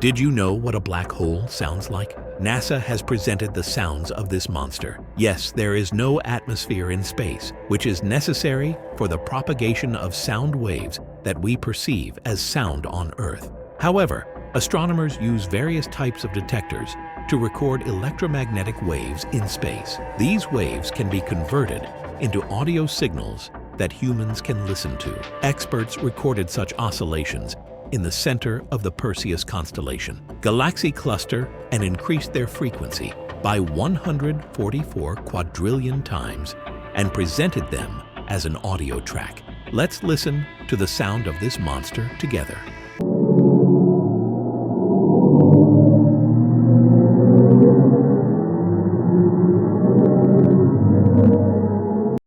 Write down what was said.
Did you know what a black hole sounds like? NASA has presented the sounds of this monster. Yes, there is no atmosphere in space, which is necessary for the propagation of sound waves that we perceive as sound on Earth. However, astronomers use various types of detectors to record electromagnetic waves in space. These waves can be converted into audio signals that humans can listen to. Experts recorded such oscillations in the center of the Perseus constellation galaxy cluster and increased their frequency by 144 quadrillion times and presented them as an audio track. Let's listen to the sound of this monster together.